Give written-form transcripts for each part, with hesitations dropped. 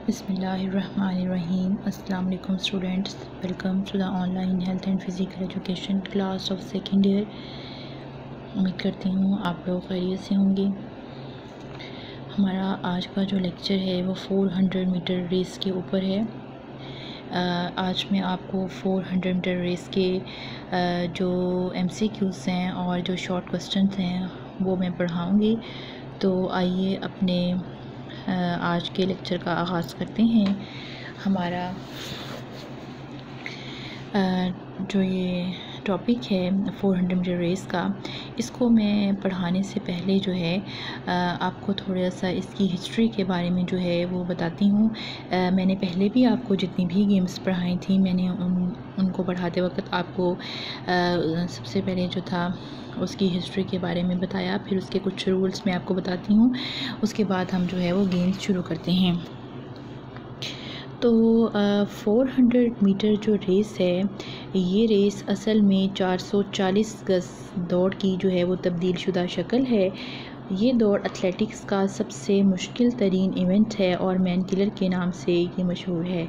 बिस्मिल्लाहिर्रहमानिर्रहीम। अस्सलाम वालेकुम students, welcome to the online health and physical education class of second year. उम्मीद करती हूँ आप लोग खैरियत से होंगे। हमारा आज का जो लेक्चर है वो 400 मीटर रेस के ऊपर है। आज मैं आपको 400 मीटर रेस के जो MCQs हैं और जो शॉर्ट क्वेश्चंस हैं वो मैं पढ़ाऊँगी। तो आइए अपने आज के लेक्चर का आगाज़ करते हैं। हमारा जो ये टॉपिक है 400 मीटर रेस का, इसको मैं पढ़ाने से पहले जो है आपको थोड़ा सा इसकी हिस्ट्री के बारे में जो है वो बताती हूँ। मैंने पहले भी आपको जितनी भी गेम्स पढ़ाई थी मैंने उनको पढ़ाते वक्त आपको सबसे पहले जो था उसकी हिस्ट्री के बारे में बताया, फिर उसके कुछ रूल्स मैं आपको बताती हूँ। उसके बाद हम जो है वो गेम्स शुरू करते हैं। तो 400 मीटर जो रेस है, ये रेस असल में 440 गज दौड़ की जो है वो तब्दील शुदा शक्ल है। ये दौड़ एथलेटिक्स का सबसे मुश्किल तरीन इवेंट है और मैन किलर के नाम से ये मशहूर है।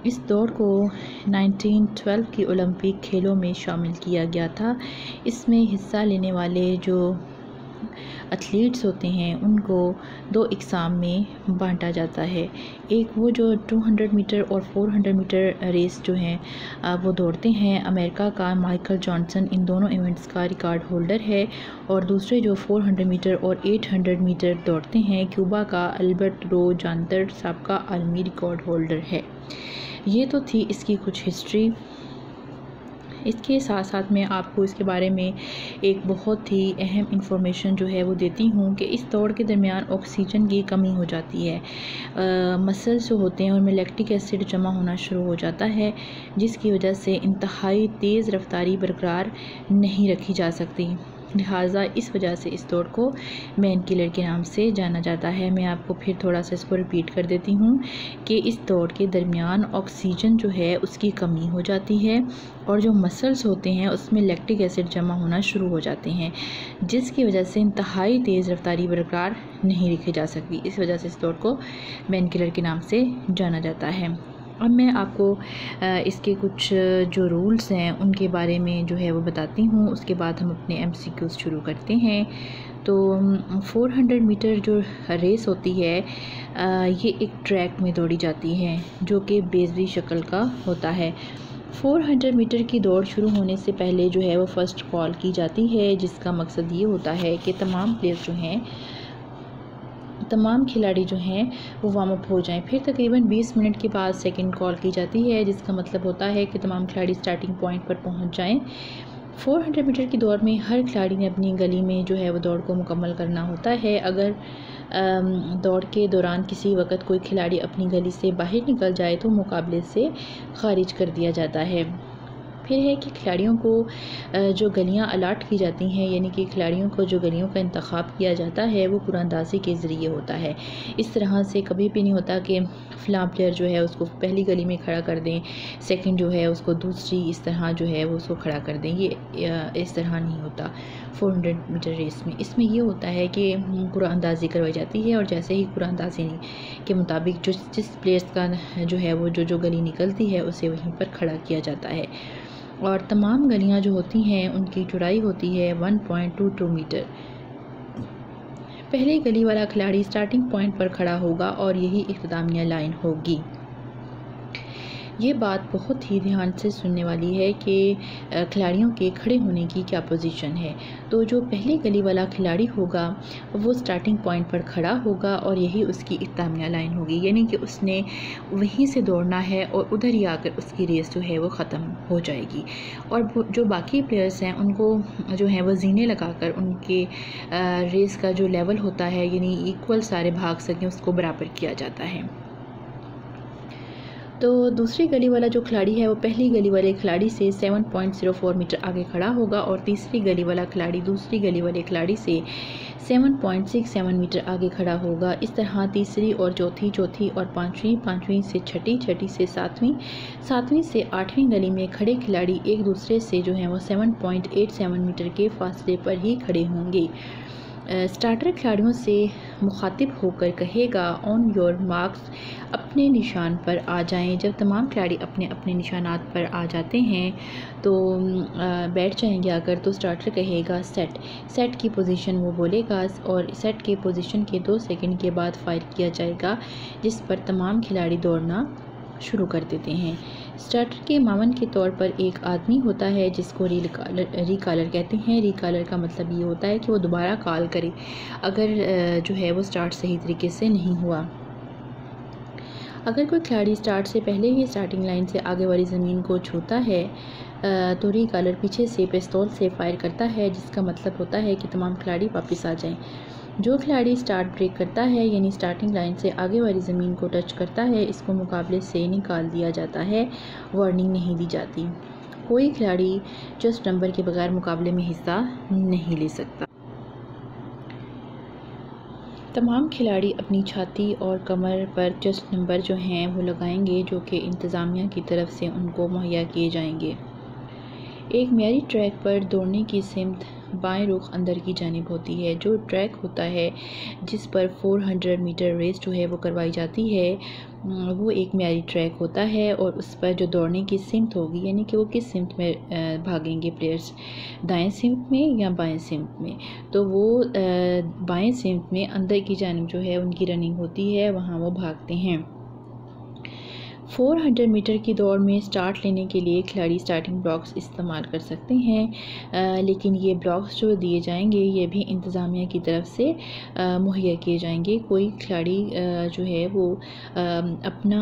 इस दौड़ को 1912 की ओलंपिक खेलों में शामिल किया गया था। इसमें हिस्सा लेने वाले जो एथलीट्स होते हैं उनको दो इकसाम में बांटा जाता है। एक वो जो 200 मीटर और 400 मीटर रेस जो हैं वो दौड़ते हैं। अमेरिका का माइकल जॉनसन इन दोनों इवेंट्स का रिकॉर्ड होल्डर है। और दूसरे जो 400 मीटर और 800 मीटर दौड़ते हैं, क्यूबा का अल्बर्ट रो जानतर सबका आलमी रिकॉर्ड होल्डर है। ये तो थी इसकी कुछ हिस्ट्री। इसके साथ साथ मैं आपको इसके बारे में एक बहुत ही अहम इंफॉर्मेशन जो है वो देती हूँ कि इस दौड़ के दरमियान ऑक्सीजन की कमी हो जाती है। मसल्स जो होते हैं उनमें लैक्टिक एसिड जमा होना शुरू हो जाता है, जिसकी वजह से इंतहाई तेज़ रफ्तारी बरकरार नहीं रखी जा सकती। लिहाजा इस वजह से इस दौड़ को मैन किलर के नाम से जाना जाता है। मैं आपको फिर थोड़ा सा इसको रिपीट कर देती हूँ कि इस दौड़ के दरमियान ऑक्सीजन जो है उसकी कमी हो जाती है और जो मसल्स होते हैं उसमें लैक्टिक एसिड जमा होना शुरू हो जाते हैं, जिसकी वजह से इंतहाई तेज़ रफ्तारी बरकरार नहीं रखी जा सकती। इस वजह से इस दौड़ को मैन किलर के नाम से जाना जाता है। अब मैं आपको इसके कुछ जो रूल्स हैं उनके बारे में जो है वो बताती हूँ। उसके बाद हम अपने MCQs शुरू करते हैं। तो 400 मीटर जो रेस होती है ये एक ट्रैक में दौड़ी जाती है जो कि बेज़वी शक्ल का होता है। 400 मीटर की दौड़ शुरू होने से पहले जो है वो फ़र्स्ट कॉल की जाती है, जिसका मकसद ये होता है कि तमाम खिलाड़ी जो हैं वो वार्म अप हो जाएं। फिर तकरीबन 20 मिनट के बाद सेकंड कॉल की जाती है, जिसका मतलब होता है कि तमाम खिलाड़ी स्टार्टिंग पॉइंट पर पहुंच जाएं। 400 मीटर की दौड़ में हर खिलाड़ी ने अपनी गली में जो है वो दौड़ को मुकम्मल करना होता है। अगर दौड़ के दौरान किसी वक्त कोई खिलाड़ी अपनी गली से बाहर निकल जाए तो मुकाबले से खारिज कर दिया जाता है। फिर है कि खिलाड़ियों को जो गलियां अलाट की जाती हैं, यानी कि खिलाड़ियों को जो गलियों का इंतखाब किया जाता है वो कुरानंदाजी के ज़रिए होता है। इस तरह से कभी भी नहीं होता कि फ़लाँ प्लेयर जो है उसको पहली गली में खड़ा कर दें, सेकंड जो है उसको दूसरी, इस तरह जो है वो उसको खड़ा कर दें। ये इस तरह नहीं होता 400 मीटर रेस में। इसमें ये होता है कि कुरानंदाजी करवाई जाती है और जैसे ही कुरानंदाजी के मुताबिक जिस प्लेयर्स का जो है वो जो गली निकलती है उसे वहीं पर खड़ा किया जाता है। और तमाम गलियां जो होती हैं उनकी चौड़ाई होती है 1.22 मीटर। पहले गली वाला खिलाड़ी स्टार्टिंग पॉइंट पर खड़ा होगा और यही इख्तितामिया लाइन होगी। ये बात बहुत ही ध्यान से सुनने वाली है कि खिलाड़ियों के खड़े होने की क्या पोजीशन है। तो जो पहली गली वाला खिलाड़ी होगा वो स्टार्टिंग पॉइंट पर खड़ा होगा और यही उसकी इख्तितामिया लाइन होगी, यानी कि उसने वहीं से दौड़ना है और उधर ही आकर उसकी रेस जो है वो ख़त्म हो जाएगी। और जो बाकी प्लेयर्स हैं उनको जो है वो जीने लगाकर उनके रेस का जो लेवल होता है, यानी इक्वल सारे भाग सकें, उसको बराबर किया जाता है। तो दूसरी गली वाला जो खिलाड़ी है वो पहली गली वाले खिलाड़ी से 7.04 मीटर आगे खड़ा होगा और तीसरी गली वाला खिलाड़ी दूसरी गली वाले खिलाड़ी से 7.67 मीटर आगे खड़ा होगा। इस तरह तीसरी और चौथी और पाँचवीं से छठी से सातवीं से आठवीं गली में खड़े खिलाड़ी एक दूसरे से जो है वो 7.87 मीटर के फासले पर ही खड़े होंगे। स्टार्टर खिलाड़ियों से मुखातिब होकर कहेगा ऑन योर मार्क्स, अपने निशान पर आ जाएं। जब तमाम खिलाड़ी अपने अपने निशानात पर आ जाते हैं तो बैठ जाएंगे अगर, तो स्टार्टर कहेगा सेट। सेट की पोजीशन वो बोलेगा और सेट के पोजीशन के 2 सेकंड के बाद फायर किया जाएगा, जिस पर तमाम खिलाड़ी दौड़ना शुरू कर देते हैं। स्टार्टर के मावन के तौर पर एक आदमी होता है जिसको रिकॉलर कहते हैं। रिकॉलर का मतलब ये होता है कि वो दोबारा कॉल करे अगर जो है वो स्टार्ट सही तरीके से नहीं हुआ। अगर कोई खिलाड़ी स्टार्ट से पहले ही स्टार्टिंग लाइन से आगे वाली ज़मीन को छूता है तो रिकॉलर पीछे से पिस्तौल से फायर करता है, जिसका मतलब होता है कि तमाम खिलाड़ी वापस आ जाएं। जो खिलाड़ी स्टार्ट ब्रेक करता है यानी स्टार्टिंग लाइन से आगे वाली ज़मीन को टच करता है, इसको मुकाबले से निकाल दिया जाता है, वार्निंग नहीं दी जाती। कोई खिलाड़ी जस्ट नंबर के बगैर मुकाबले में हिस्सा नहीं ले सकता। तमाम खिलाड़ी अपनी छाती और कमर पर जस्ट नंबर जो हैं वो लगाएंगे, जो कि इंतज़ामिया की तरफ से उनको मुहैया किए जाएंगे। एक मियारी ट्रैक पर दौड़ने की सिमत बाएं रुख अंदर की जानिब होती है। जो ट्रैक होता है जिस पर 400 मीटर रेस जो है वो करवाई जाती है, वो एक मियारी ट्रैक होता है और उस पर जो दौड़ने की सिमत होगी, यानी कि वो किस सिमत में भागेंगे प्लेयर्स, दाएं सिमत में या बाएं सिमत में, तो वो बाएं सिमत में अंदर की जानिब जो है उनकी रनिंग होती है, वहाँ वो भागते हैं। 400 मीटर की दौड़ में स्टार्ट लेने के लिए खिलाड़ी स्टार्टिंग ब्लॉक्स इस्तेमाल कर सकते हैं, लेकिन ये ब्लॉक्स जो दिए जाएंगे ये भी इंतज़ामिया की तरफ से मुहैया किए जाएंगे। कोई खिलाड़ी जो है वो अपना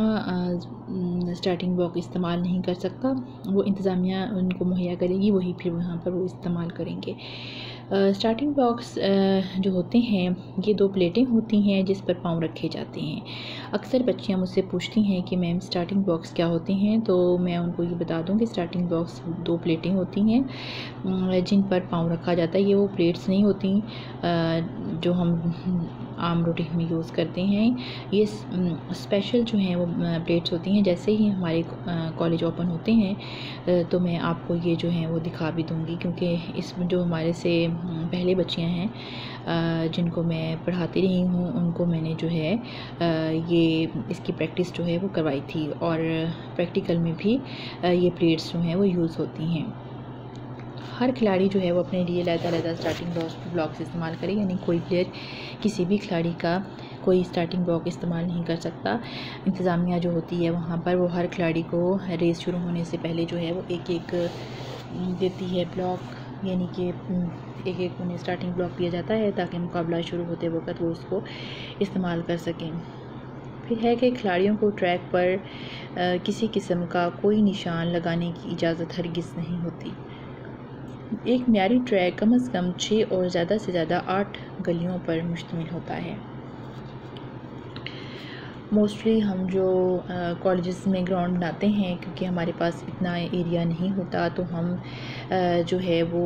स्टार्टिंग ब्लॉक इस्तेमाल नहीं कर सकता, वो इंतज़ामिया उनको मुहैया करेगी, वही फिर वहाँ पर वो इस्तेमाल करेंगे। स्टार्टिंग ब्लॉक्स जो होते हैं ये 2 प्लेटें होती हैं जिस पर पाँव रखे जाते हैं। अक्सर बच्चियां मुझसे पूछती हैं कि मैम स्टार्टिंग ब्लॉक्स क्या होते हैं, तो मैं उनको ये बता दूं कि स्टार्टिंग ब्लॉक्स 2 प्लेटें होती हैं जिन पर पाँव रखा जाता है। ये वो प्लेट्स नहीं होती जो हम आम रोटी में यूज़ करते हैं, ये स्पेशल जो हैं वो प्लेट्स होती हैं। जैसे ही हमारे कॉलेज ओपन होते हैं तो मैं आपको ये जो हैं वो दिखा भी दूँगी, क्योंकि इसमें जो हमारे से पहले बच्चियां हैं जिनको मैं पढ़ाती रही हूँ उनको मैंने जो है ये इसकी प्रैक्टिस जो है वो करवाई थी, और प्रैक्टिकल में भी ये प्लेट्स जो हैं वो यूज़ होती हैं। हर खिलाड़ी जो है वो अपने लिए अलग-अलग स्टार्टिंग ब्लॉक्स इस्तेमाल करे, यानी कोई प्लेयर किसी भी खिलाड़ी का कोई स्टार्टिंग ब्लॉक इस्तेमाल नहीं कर सकता। इंतज़ामिया जो होती है वहाँ पर वो हर खिलाड़ी को रेस शुरू होने से पहले जो है वो एक देती है ब्लॉक, यानी कि एक उन्हें स्टार्टिंग ब्लॉक दिया जाता है ताकि मुकाबला शुरू होते वक्त वो उसको इस्तेमाल कर सकें। फिर है कि खिलाड़ियों को ट्रैक पर किसी किस्म का कोई निशान लगाने की इजाज़त हरगिज़ नहीं होती। एक मियारी ट्रैक कम से कम 6 और ज़्यादा से ज़्यादा 8 गलियों पर मुश्तमिल होता है। मोस्टली हम जो कॉलेजेस में ग्राउंड बनाते हैं, क्योंकि हमारे पास इतना एरिया नहीं होता, तो हम जो है वो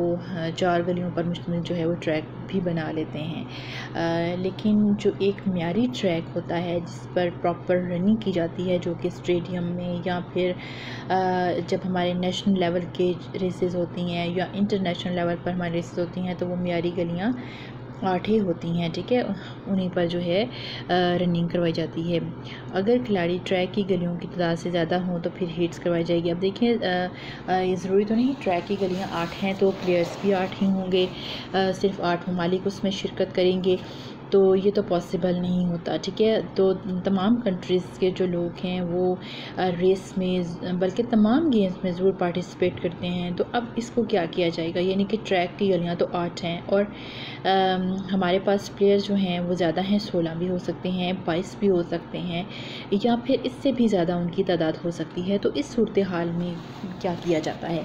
4 गलियों पर मुश्तमिल जो है वो ट्रैक भी बना लेते हैं। लेकिन जो एक मियारी ट्रैक होता है जिस पर प्रॉपर रनिंग की जाती है, जो कि स्टेडियम में या फिर जब हमारे नेशनल लेवल के रेसेस होती हैं या इंटरनेशनल लेवल पर हमारी रेसेस होती हैं, तो वो मियारी गलियाँ 8 ही होती हैं, ठीक है, उन्हीं पर जो है रनिंग करवाई जाती है। अगर खिलाड़ी ट्रैक की गलियों की तादाद से ज़्यादा हों तो फिर हीट्स करवाई जाएगी। अब देखें ये ज़रूरी तो नहीं ट्रैक की गलियां 8 हैं तो प्लेयर्स भी 8 ही होंगे, सिर्फ 8 ममालिक उसमें शिरकत करेंगे, तो ये तो पॉसिबल नहीं होता, ठीक है। तो तमाम कंट्रीज़ के जो लोग हैं वो रेस में बल्कि तमाम गेम्स में ज़रूर पार्टिसिपेट करते हैं। तो अब इसको क्या किया जाएगा, यानी कि ट्रैक की गलियां तो 8 हैं और हमारे पास प्लेयर्स जो हैं वो ज़्यादा हैं, 16 भी हो सकते हैं, 22 भी हो सकते हैं, या फिर इससे भी ज़्यादा उनकी तादाद हो सकती है। तो इस सूरत हाल में क्या किया जाता है,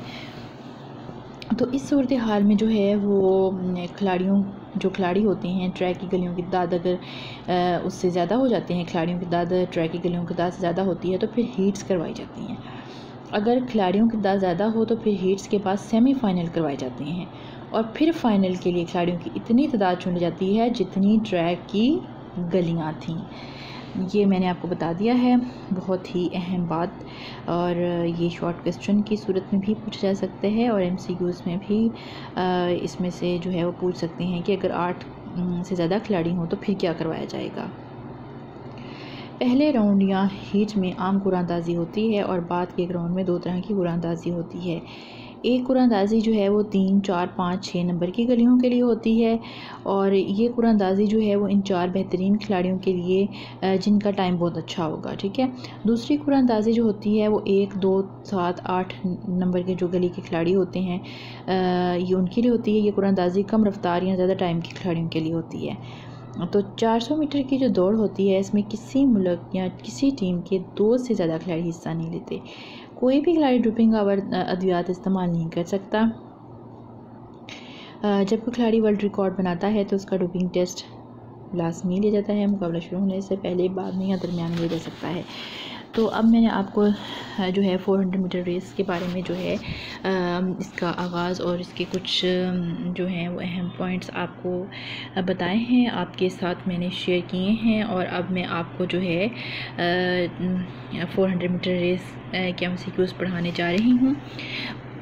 तो इस सूरत हाल में जो है वो जो खिलाड़ी होते हैं ट्रैक की गलियों की तादाद अगर उससे ज़्यादा हो जाते हैं, खिलाड़ियों की तादाद ट्रैक की गलियों की तादाद से ज़्यादा होती है, तो फिर हीट्स करवाई जाती हैं। अगर खिलाड़ियों की तादाद ज़्यादा हो तो फिर हीट्स के बाद सेमीफाइनल करवाए जाते हैं, और फिर फाइनल के लिए खिलाड़ियों की इतनी तादाद चुनी जाती है जितनी ट्रैक की गलियाँ थीं। ये मैंने आपको बता दिया है, बहुत ही अहम बात, और ये शॉर्ट क्वेश्चन की सूरत में भी पूछा जा सकता है और MCQs में भी इसमें से जो है वो पूछ सकते हैं कि अगर 8 से ज़्यादा खिलाड़ी हों तो फिर क्या करवाया जाएगा। पहले राउंड या हीट में आम कुरानंदाजी होती है और बाद के राउंड में 2 तरह की कुरानंदाजी होती है। एक कुरानंदाजी जो है वो 3, 4, 5, 6 नंबर की गलियों के लिए होती है और ये कुरानंदाजी जो है वो इन 4 बेहतरीन खिलाड़ियों के लिए जिनका टाइम बहुत अच्छा होगा, ठीक है। दूसरी कुरानंदाजी जो होती है वो 1, 2, 7, 8 नंबर के जो गली के खिलाड़ी होते हैं ये उनके लिए होती है। ये कुरानंदाजी कम रफ्तार या ज़्यादा टाइम के खिलाड़ियों के लिए होती है। तो 400 मीटर की जो दौड़ होती है इसमें किसी मुल्क या किसी टीम के 2 से ज़्यादा खिलाड़ी हिस्सा नहीं लेते। कोई भी खिलाड़ी डोपिंग अद्वियात इस्तेमाल नहीं कर सकता। जब कोई खिलाड़ी वर्ल्ड रिकॉर्ड बनाता है तो उसका डोपिंग टेस्ट लाजमी लिया जाता है। मुकाबला शुरू होने से पहले, बाद में या दरमियान लिया जा सकता है। तो अब मैंने आपको जो है 400 मीटर रेस के बारे में जो है इसका आगाज़ और इसके कुछ जो हैं वो अहम पॉइंट्स आपको बताए हैं, आपके साथ मैंने शेयर किए हैं। और अब मैं आपको जो है 400 मीटर रेस के MCQs पढ़ाने जा रही हूँ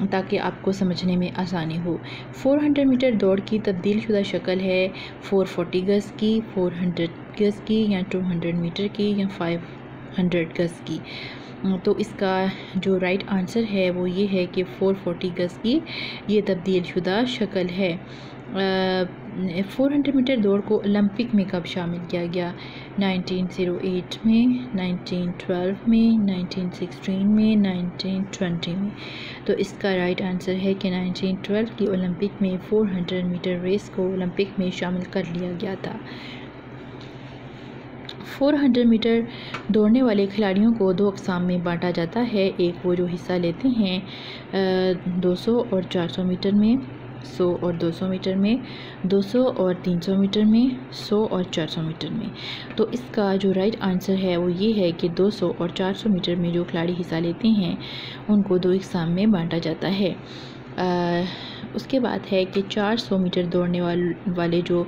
ताकि आपको समझने में आसानी हो। 400 मीटर दौड़ की तब्दील शुदा शक्ल है 440 गज़ की, 400 गज़ की या 200 मीटर की या 500 गज़ की। तो इसका जो राइट आंसर है वो ये है कि 440 गज़ की ये तब्दील शुदा शक्ल है। 400 मीटर दौड़ को ओलंपिक में कब शामिल किया गया? 1908 में, 1912 में, 1916 में, 1920 में। तो इसका राइट आंसर है कि 1912 की ओलंपिक में 400 मीटर रेस को ओलंपिक में शामिल कर लिया गया था। 400 मीटर दौड़ने वाले खिलाड़ियों को 2 अक़साम में बांटा जाता है। एक वो जो हिस्सा लेते हैं 200 और 400 मीटर में, 100 और 200 मीटर में, 200 और 300 मीटर में, 100 और 400 मीटर में। तो इसका जो राइट आंसर है वो ये है कि 200 और 400 मीटर में जो खिलाड़ी हिस्सा लेते हैं उनको 2 अक़साम में बांटा जाता है। उसके बाद है कि 400 मीटर दौड़ने वाले जो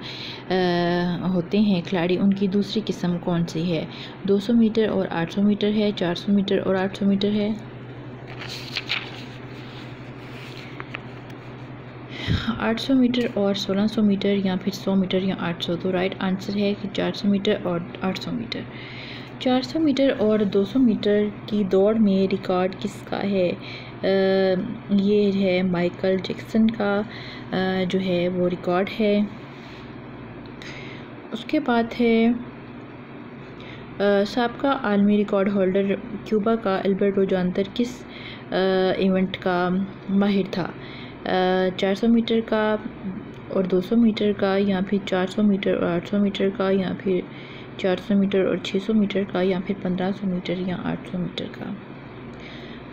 होते हैं खिलाड़ी, उनकी दूसरी किस्म कौन सी है? 200 मीटर और 800 मीटर है, 400 मीटर और 800 मीटर है, 800 मीटर और 1600 मीटर या फिर 100 मीटर या 800। तो राइट आंसर है कि 400 मीटर और 800 मीटर। 400 मीटर और 200 मीटर की दौड़ में रिकॉर्ड किसका है? ये है माइकल जैक्सन का जो है वो रिकॉर्ड है। उसके बाद है साबका आलमी रिकॉर्ड होल्डर क्यूबा का अल्बर्टो जानतर किस इवेंट का माहिर था? 400 मीटर का और 200 मीटर का या फिर 400 मीटर और 800 मीटर का या फिर 400 मीटर और 600 मीटर का या फिर 1500 मीटर या 800 मीटर का।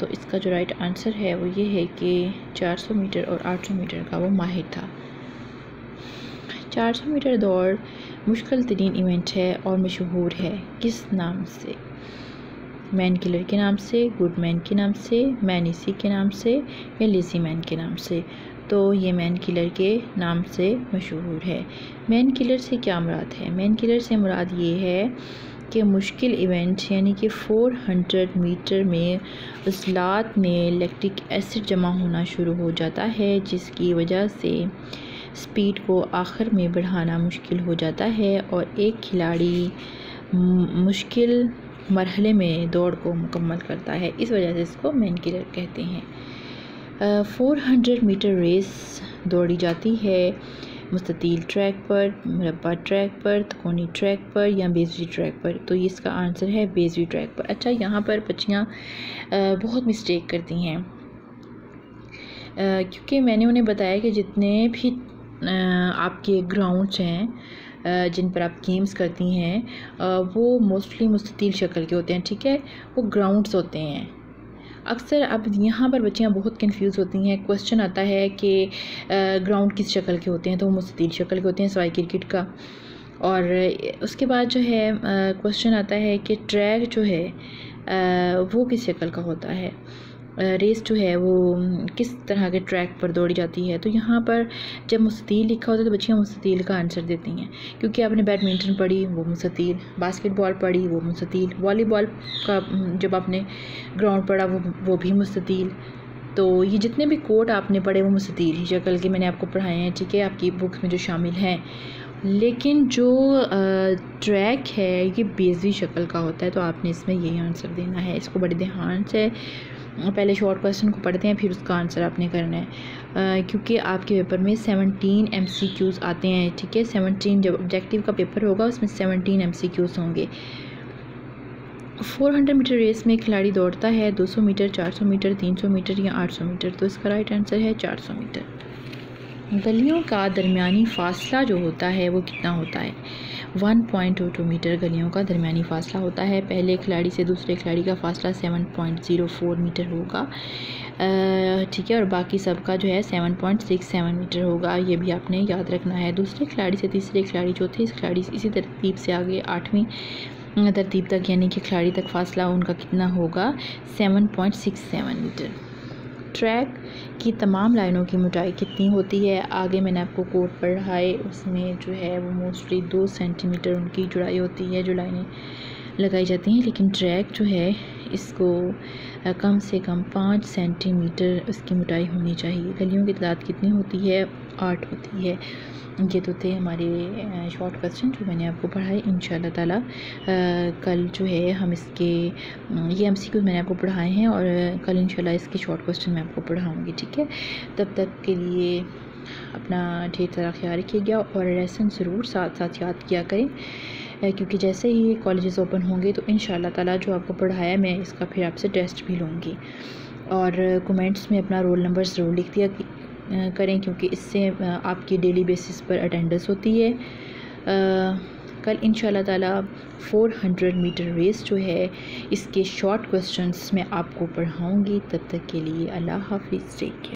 तो इसका जो राइट आंसर है वो ये है कि 400 मीटर और 800 मीटर का वो माहिर था। 400 मीटर दौड़ मुश्किल तरीन इवेंट है और मशहूर है किस नाम से? मैन किलर के नाम से, गुड मैन के नाम से, मैन इसी के नाम से या लेज़ी मैन के नाम से? तो ये मैन किलर के नाम से मशहूर है। मैन किलर से क्या मुराद है? मैन किलर से मुराद ये है कि मुश्किल इवेंट यानी कि 400 मीटर में उज़लात में लैक्टिक एसिड जमा होना शुरू हो जाता है, जिसकी वजह से स्पीड को आखिर में बढ़ाना मुश्किल हो जाता है और एक खिलाड़ी मुश्किल मरहले में दौड़ को मुकम्मल करता है। इस वजह से इसको मैन किलर कहते हैं। 400 मीटर रेस दौड़ी जाती है मुस्ततील ट्रैक पर, मुरब्बा ट्रैक पर, त्रिकोणी ट्रैक पर या बेज़वी ट्रैक पर? तो ये इसका आंसर है बेज़वी ट्रैक पर। अच्छा, यहाँ पर बच्चियाँ बहुत मिस्टेक करती हैं क्योंकि मैंने उन्हें बताया कि जितने भी आपके ग्राउंड्स हैं जिन पर आप गेम्स करती हैं वो मोस्टली मुस्ततील शक्ल के होते हैं, ठीक है, वो ग्राउंड्स होते हैं। अक्सर अब यहाँ पर बच्चियाँ बहुत कंफ्यूज होती हैं। क्वेश्चन आता है कि ग्राउंड किस शक्ल के होते हैं, तो वो मुस्ततील शक्ल के होते हैं सिवाय क्रिकेट का। और उसके बाद जो है क्वेश्चन आता है कि ट्रैक जो है वो किस शक्ल का होता है, रेस जो है वो किस तरह के ट्रैक पर दौड़ी जाती है। तो यहाँ पर जब मुस्ततील लिखा होता है तो बच्चियाँ मुस्ततील का आंसर देती हैं, क्योंकि आपने बैडमिंटन पढ़ी वो मुस्ततील, बास्केटबॉल पढ़ी वो मुस्ततील, वॉलीबॉल का जब आपने ग्राउंड पढ़ा वो भी मुस्ततील। तो ये जितने भी कोर्ट आपने पढ़े वो मुस्ततील ही शक्ल के मैंने आपको पढ़ाए हैं, ठीक है, आपकी बुक्स में जो शामिल हैं। लेकिन जो ट्रैक है ये बेज़ी शक्ल का होता है, तो आपने इसमें यही आंसर देना है। इसको बड़े ध्यान से पहले शॉर्ट क्वेश्चन को पढ़ते हैं, फिर उसका आंसर आपने करना है, क्योंकि आपके पेपर में 17 MCQs आते हैं, ठीक है। 17 जब ऑब्जेक्टिव का पेपर होगा उसमें 17 MCQs होंगे। 400 मीटर रेस में खिलाड़ी दौड़ता है 200 मीटर, 400 मीटर, 300 मीटर या 800 मीटर, तो इसका राइट आंसर है 400 मीटर। गलियों का दरमियानी फासला जो होता है वो कितना होता है? 1.22 मीटर गलियों का दरमियानी फासला होता है। पहले खिलाड़ी से दूसरे खिलाड़ी का फासला 7.04 मीटर होगा, ठीक है, और बाकी सबका जो है 7.67 मीटर होगा। ये भी आपने याद रखना है। दूसरे खिलाड़ी से तीसरे खिलाड़ी, चौथे खिलाड़ी इसी तरतीब से आगे 8वीं तरतीब तक, यानी कि खिलाड़ी तक फासला उनका कितना होगा? 7.67 मीटर। ट्रैक की तमाम लाइनों की मोटाई कितनी होती है? आगे मैंने आपको कोड पढ़ा है, उसमें जो है वो मोस्टली 2 सेंटीमीटर उनकी चौड़ाई होती है जो लाइनें लगाई जाती हैं, लेकिन ट्रैक जो है इसको कम से कम 5 सेंटीमीटर उसकी मोटाई होनी चाहिए। गलियों की तादाद कितनी होती है? 8 होती है। ये तो थे हमारे शॉर्ट क्वेश्चन जो मैंने आपको पढ़ाए। इंशाल्लाह ताला कल जो है हम इसके ये MCQ मैंने आपको पढ़ाए हैं, और कल इंशाल्लाह इसके शॉर्ट क्वेश्चन मैं आपको पढ़ाऊँगी, ठीक है। तब तक के लिए अपना ढेर सारा ख्याल रखिएगा, और लेसन ज़रूर साथ साथ याद किया करें, क्योंकि जैसे ही कॉलेजेस ओपन होंगे तो इंशाल्लाह ताला जो आपको पढ़ाया मैं इसका फिर आपसे टेस्ट भी लूँगी। और कमेंट्स में अपना रोल नंबर ज़रूर लिख दिया करें, क्योंकि इससे आपकी डेली बेसिस पर अटेंडेंस होती है। कल इंशाल्लाह ताला 400 मीटर रेस जो है इसके शॉर्ट क्वेश्चंस मैं आपको पढ़ाऊँगी। तब तक के लिए अल्लाह हाफिज़, टेक केयर।